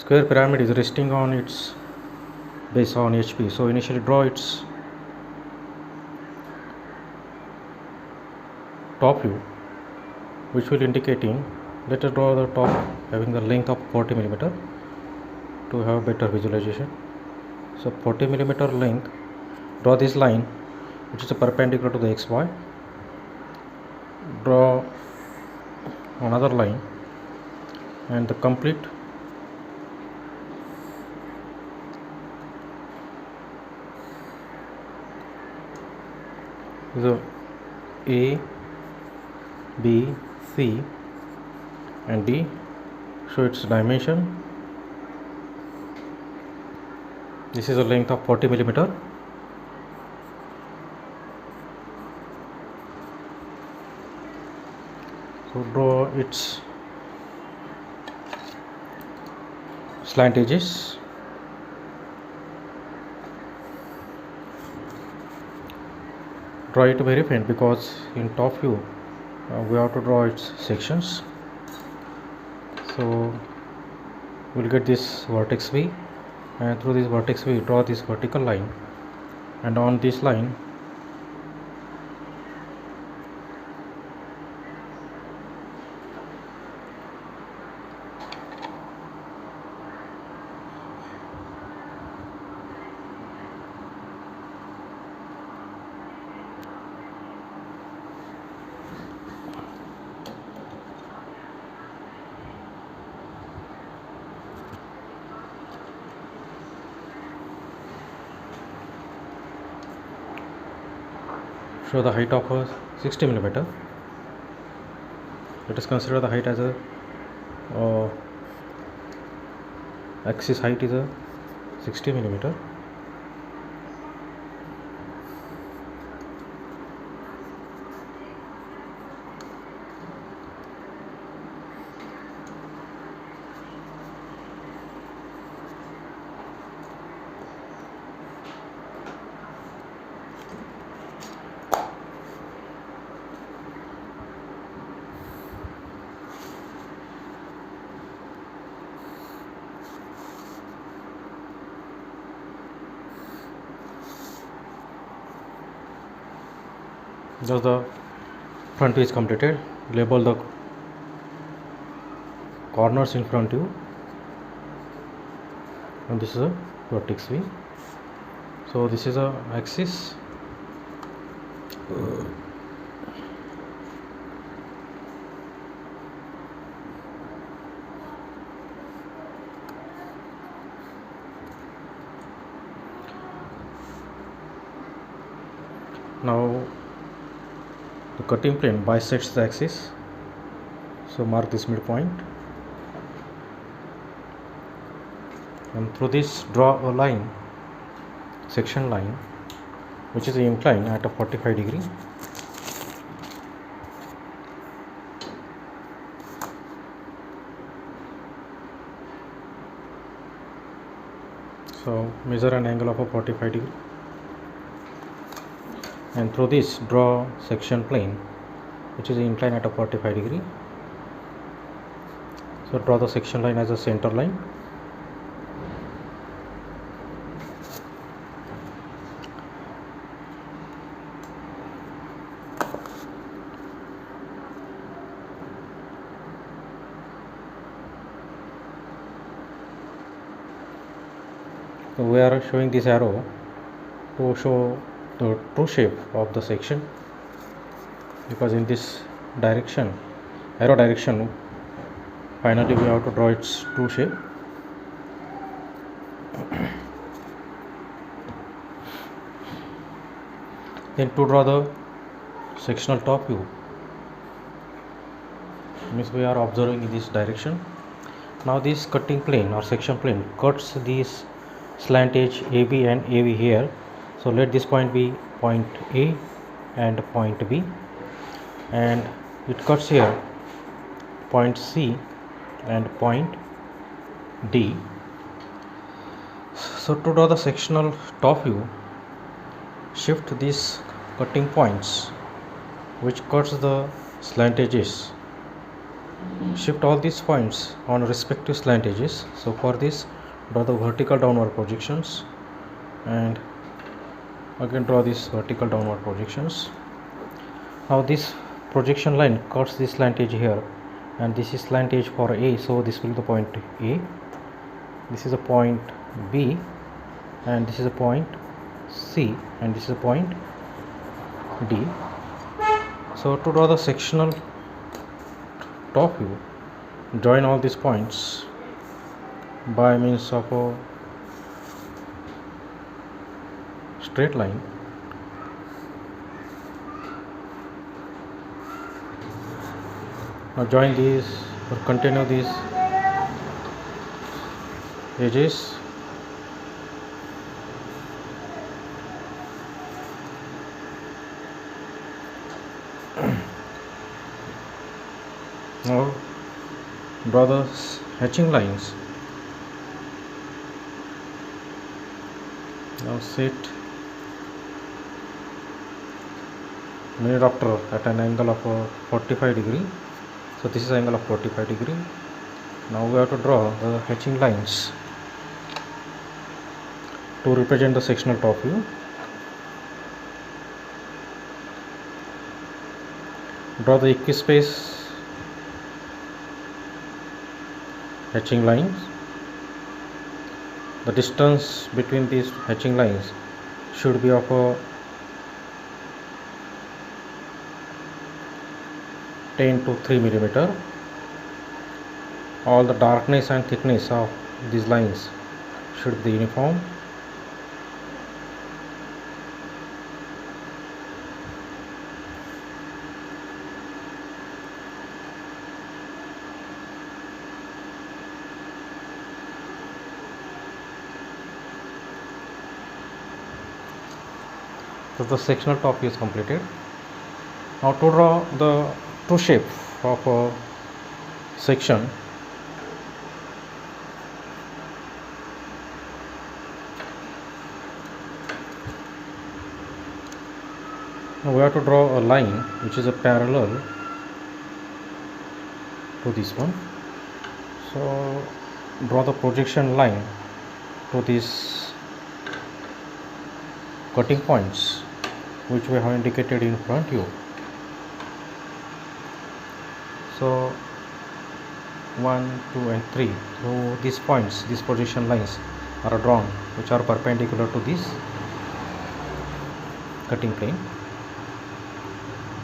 Square pyramid is resting on its base on HP. So initially draw its top view, which will indicating, let us draw the top having the length of 40 millimeter to have better visualization. So 40 millimeter length, draw this line which is a perpendicular to the XY. Draw another line and the complete the A, B, C and D. Show its dimension. This is a length of 40 millimeter. So draw its slant edges. Draw it very faint because in top view we have to draw its sections. So we'll get this vertex V, and through this vertex V draw this vertical line, and on this line show the height of 60 millimeter. Let us consider the height as a axis height is a 60 millimeter. Thus the front view is completed. Label the corners in front view, and this is a vertex V. So this is a axis. Now the cutting plane bisects the axis, so mark this midpoint, and through this draw a line, section line, which is inclined at a 45 degree. So measure an angle of a 45 degree, and through this draw section plane which is inclined at a 45 degree. So draw the section line as a center line. So we are showing this arrow to show the true shape of the section, because in this direction, arrow direction, finally we have to draw its true shape. Then to draw the sectional top view, means we are observing in this direction. Now this cutting plane or section plane cuts this slant edge AB and AV here. So let this point be point A and point B, and it cuts here point C and point D. So to draw the sectional top view, shift these cutting points which cuts the slant edges shift all these points on respective slant edges. So for this, draw the vertical downward projections, and again draw these vertical downward projections. Now this projection line cuts this slant edge here, and this is slant edge for A, so this will be the point A, this is a point B, and this is a point C, and this is a point D. So to draw the sectional top view, join all these points by means of a straight line. Now join these or continue these edges. Now draw the hatching lines. Now set mini diopter at an angle of 45 degree. So this is angle of 45 degree. Now we have to draw the hatching lines to represent the sectional top view. Draw the equispace hatching lines. The distance between these hatching lines should be of 10 to 3 millimeter. All the darkness and thickness of these lines should be uniform. So the sectional top view is completed. Now to draw the true shape of a section, now we have to draw a line which is a parallel to this one. So draw the projection line to these cutting points which we have indicated in front view. So 1, 2 and 3, so these points, these projection lines are drawn which are perpendicular to this cutting plane.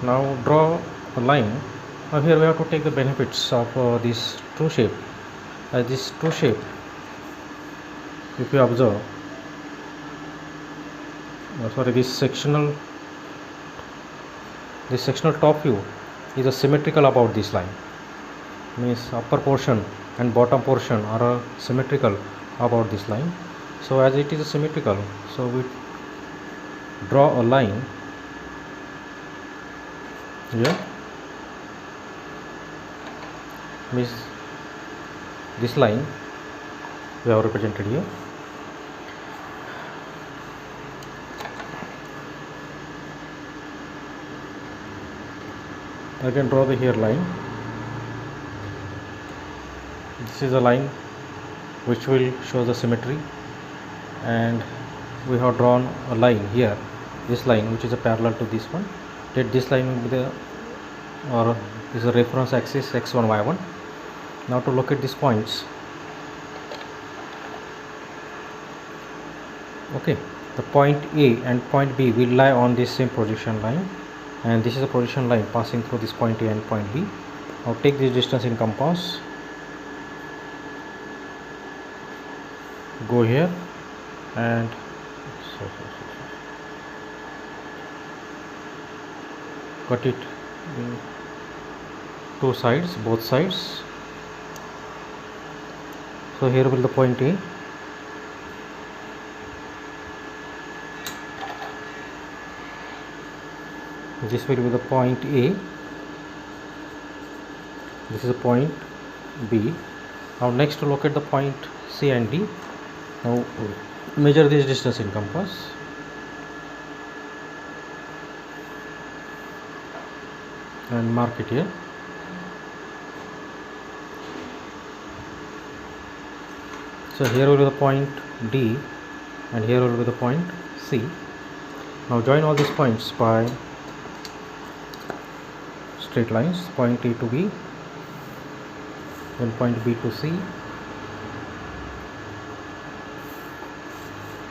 Now draw a line. Now here we have to take the benefits of this true shape. This true shape, if you observe, this sectional top view is a symmetrical about this line, means upper portion and bottom portion are symmetrical about this line. So as it is symmetrical, so we draw a line here, means this line we have represented here. Again draw the here line. This is a line which will show the symmetry, and we have drawn a line here, this line which is a parallel to this one. Let this line will be the is a reference axis x1 y1. Now to locate these points, okay, the point A and point B will lie on this same projection line, and this is a projection line passing through this point A and point B. Now take this distance in compass, go here and cut it in two sides, both sides. So here will be the point A. This will be the point A. This is a point B. Now next to locate the point C and D. Now measure this distance in compass. And mark it here. So here will be the point D and here will be the point C. Now join all these points by straight lines, point A to B, then point B to C,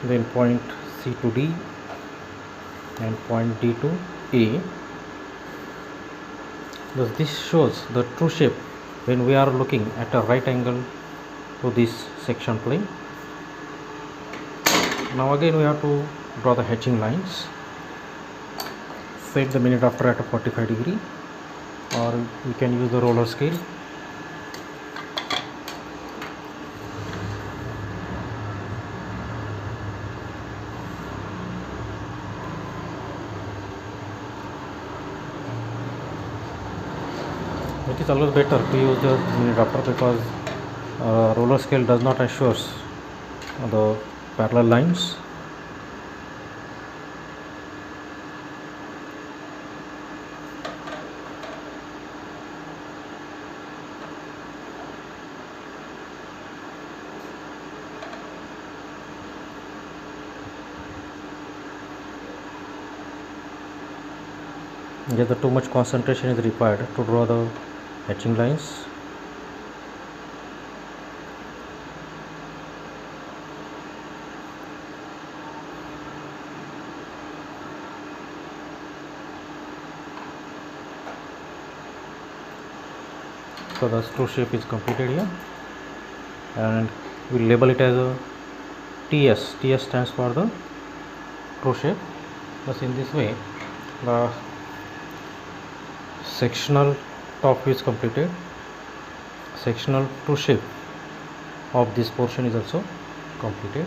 then point C to D and point D to A. Thus this shows the true shape when we are looking at a right angle to this section plane. Now again we have to draw the hatching lines. Set the minute after at a 45 degree, or we can use the roller scale. It is always better to use the minute after because roller scale does not assure the parallel lines. Just the too much concentration is required to draw the hatching lines. So the true shape is completed here, and we label it as a TS. TS stands for the true shape. Thus in this way the sectional top view is completed. Sectional true shape of this portion is also completed.